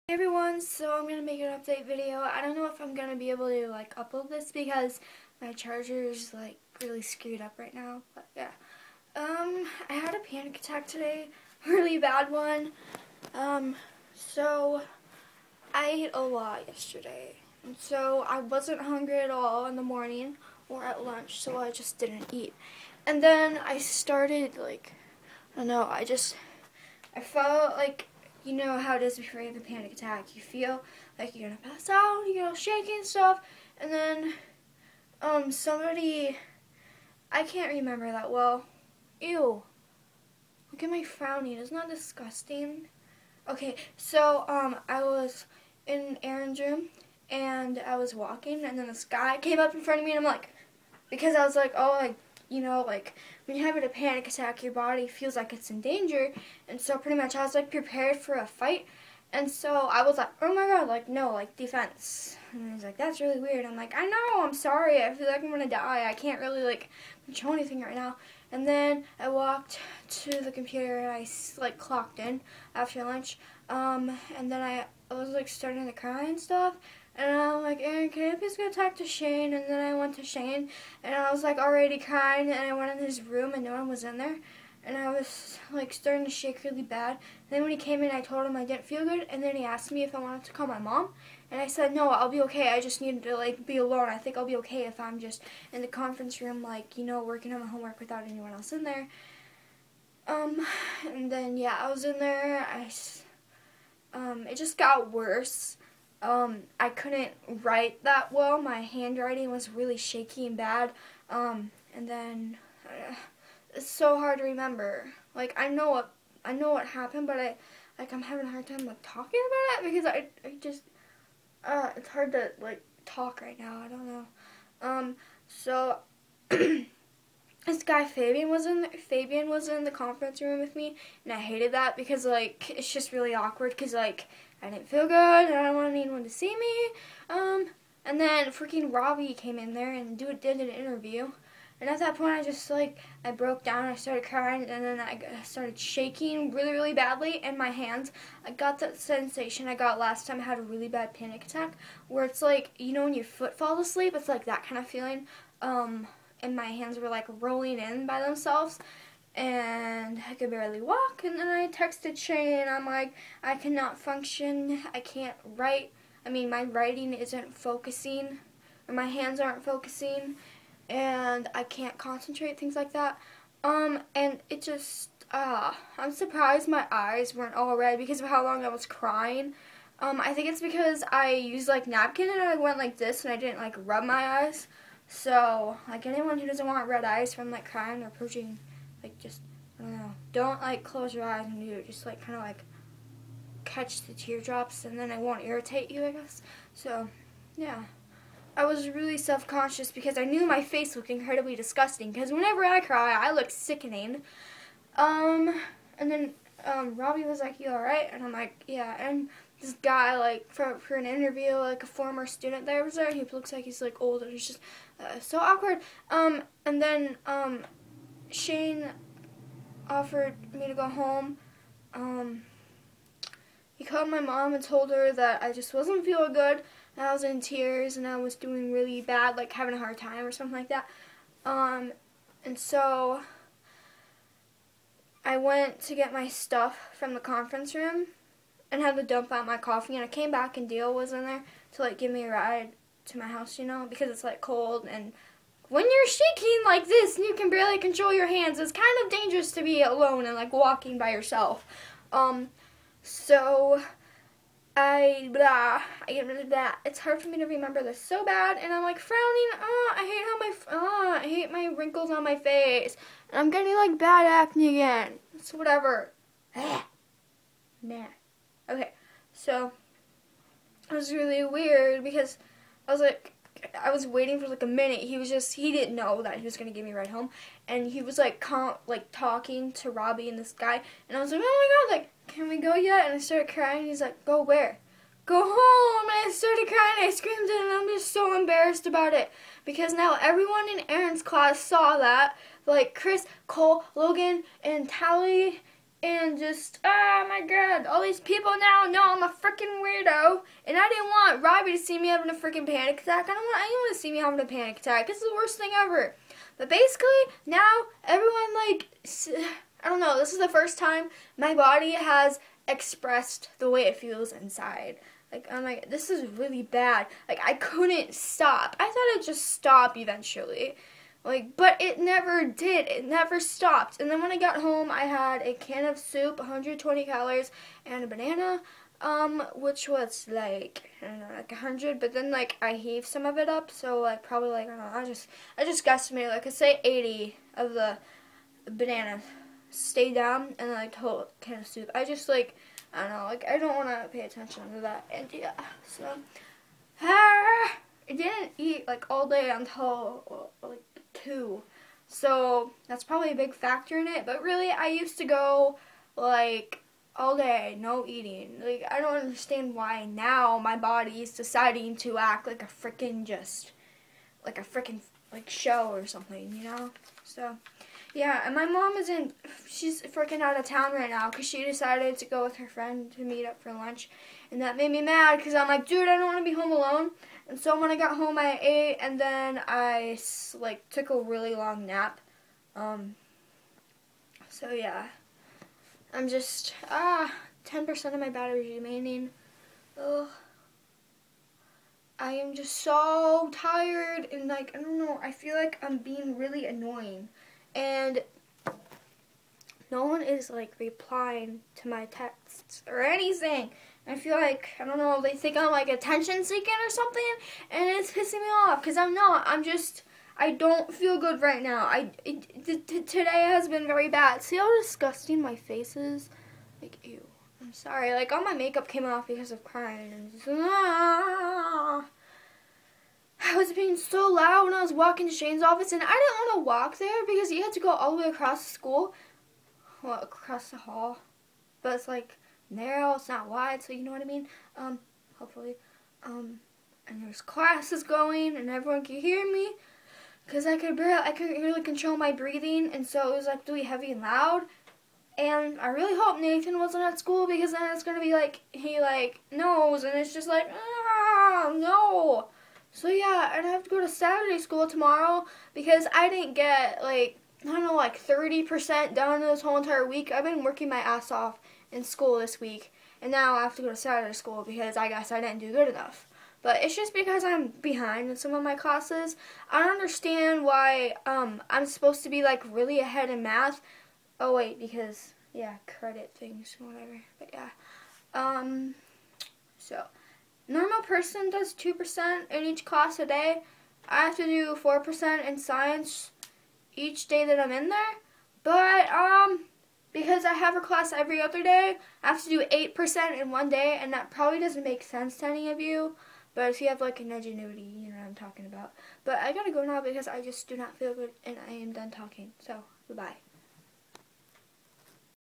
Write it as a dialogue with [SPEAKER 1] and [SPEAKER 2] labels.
[SPEAKER 1] Hey everyone, so I'm going to make an update video. I don't know if I'm going to be able to upload this because my charger is really screwed up right now, but yeah. I had a panic attack today, really bad one. So I ate a lot yesterday, and so I wasn't hungry at all in the morning or at lunch, so I just didn't eat. And then I started I don't know, I felt like, you know how it is before you have a panic attack. You feel like you're gonna pass out, you get all shaky and stuff, and then, somebody, I can't remember that well. Ew. Look at my frowning. Isn't that disgusting? Okay, so, I was in Aaron's room, and I was walking, and then this guy came up in front of me, and I'm like, because I was like, oh, when you're having a panic attack, your body feels like it's in danger, and so pretty much I was prepared for a fight, and so I was like, oh my god, no, defense. And he's like, that's really weird. I'm like, I know, I'm sorry, I feel like I'm gonna die, I can't really control anything right now. And then I walked to the computer and I clocked in after lunch, and then I was starting to cry and stuff. And I'm like, Aaron, can I please go talk to Shane? And then I went to Shane, and I was already crying, and I went in his room, and no one was in there. And I was starting to shake really bad. And then when he came in, I told him I didn't feel good, and then he asked me if I wanted to call my mom. And I said, no, I'll be okay. I just need to be alone. I think I'll be okay if I'm just in the conference room, working on my homework without anyone else in there. And then yeah, I was in there. It just got worse. I couldn't write that well. My handwriting was really shaky and bad. And then it's so hard to remember. I know what happened, but I'm having a hard time talking about it because I just it's hard to talk right now. I don't know. So this guy Fabian was in the conference room with me, and I hated that because it's just really awkward because I didn't feel good and I don't want anyone to see me. And then freaking Robbie came in there and did an interview. And at that point I just I broke down, I started crying, and then I started shaking really, really badly, and my hands, I got that sensation I got last time I had a really bad panic attack, where it's you know when your foot falls asleep, it's that kind of feeling, and my hands were rolling in by themselves, and I could barely walk. And then I texted Shane, I'm like, I cannot function, I can't write, my writing isn't focusing, or my hands aren't focusing, and I can't concentrate, things like that. And it just, I'm surprised my eyes weren't all red because of how long I was crying. I think it's because I used napkin and I went like this and I didn't rub my eyes. So, anyone who doesn't want red eyes from crying or pushing, just, I don't know, don't close your eyes and do it. Just kind of catch the teardrops, and then it won't irritate you, I guess. So, yeah. I was really self-conscious because I knew my face looked incredibly disgusting, because whenever I cry, I look sickening. And then, Robbie was like, you alright? And I'm like, yeah. And this guy, for an interview, a former student there was there, he looks like he's, old, and it's just, so awkward. And then, Shane offered me to go home. He called my mom and told her that I just wasn't feeling good, and I was in tears, and I was doing really bad, having a hard time or something like that. And so I went to get my stuff from the conference room and had to dump out my coffee, and I came back and Dale was in there to give me a ride to my house, because it's cold, and when you're shaking like this and you can barely control your hands, it's kind of dangerous to be alone and walking by yourself. So I get rid of that. It's hard for me to remember this so bad, and I'm frowning. I hate my wrinkles on my face, and I'm getting bad acne again. So whatever. Nah. Okay, so it was really weird because I was waiting for a minute. He didn't know that he was gonna give me a ride home, and he was talking to Robbie and this guy, and I was like, oh my god, can we go yet? And I started crying. He's like, go where? Go home. And I started crying. I screamed it, and I'm just so embarrassed about it because now everyone in Aaron's class saw that. Chris, Cole, Logan, and Tally, And just, oh my god, all these people now know I'm a freaking weirdo. And I didn't want Robbie to see me having a freaking panic attack. I don't want anyone to see me having a panic attack. It's the worst thing ever. But basically, now everyone, like, I don't know, this is the first time my body has expressed the way it feels inside. Like, I'm like, this is really bad. Like, I couldn't stop. I thought it'd just stop eventually. Like, but it never did. It never stopped. And then when I got home, I had a can of soup, 120 calories, and a banana, which was like, I don't know, like 100. But then like I heaved some of it up, so like probably like, I don't know, I just guesstimated, like I say 80 of the banana stayed down, and then like the whole can of soup. I just like, I don't know, like I don't want to pay attention to that. And yeah, so I didn't eat like all day until like 2. So that's probably a big factor in it. But really, I used to go like all day, no eating. Like, I don't understand why now my body is deciding to act like a freaking like show or something, you know? So yeah, and my mom she's freaking out of town right now because she decided to go with her friend to meet up for lunch. And that made me mad because I'm like, dude, I don't want to be home alone. And so when I got home, I ate, and then I, like, took a really long nap. So yeah, I'm just, 10% of my battery remaining. Ugh. I am just so tired, and, like, I don't know, I feel like I'm being really annoying. And no one is, like, replying to my texts or anything. I feel like, I don't know, they think I'm like attention seeking or something, and it's pissing me off because I'm not. I don't feel good right now. Today has been very bad. See how disgusting my face is? Like, ew. I'm sorry. Like, all my makeup came off because of crying. And just, I was being so loud when I was walking to Shane's office, and I didn't want to walk there because you had to go all the way across the school. Well, across the hall. But it's like narrow, it's not wide, so you know what I mean? Hopefully. And there's classes going, and everyone could hear me, because I couldn't really control my breathing, and so it was like really heavy and loud. And I really hope Nathan wasn't at school, because then it's gonna be like, he like knows, and it's just like, no. So yeah, and I have to go to Saturday school tomorrow, because I didn't get like, I don't know, like 30% done this whole entire week. I've been working my ass off in school this week, and now I have to go to Saturday school because I guess I didn't do good enough. But it's just because I'm behind in some of my classes. I don't understand why I'm supposed to be like really ahead in math. Oh wait, because yeah, credit things, whatever. But yeah, so normal person does 2% in each class a day. I have to do 4% in science each day that I'm in there. But because I have a class every other day, I have to do 8% in one day, and that probably doesn't make sense to any of you. But if you have like an ingenuity, you know what I'm talking about. But I gotta go now because I just do not feel good, and I am done talking. So, bye-bye.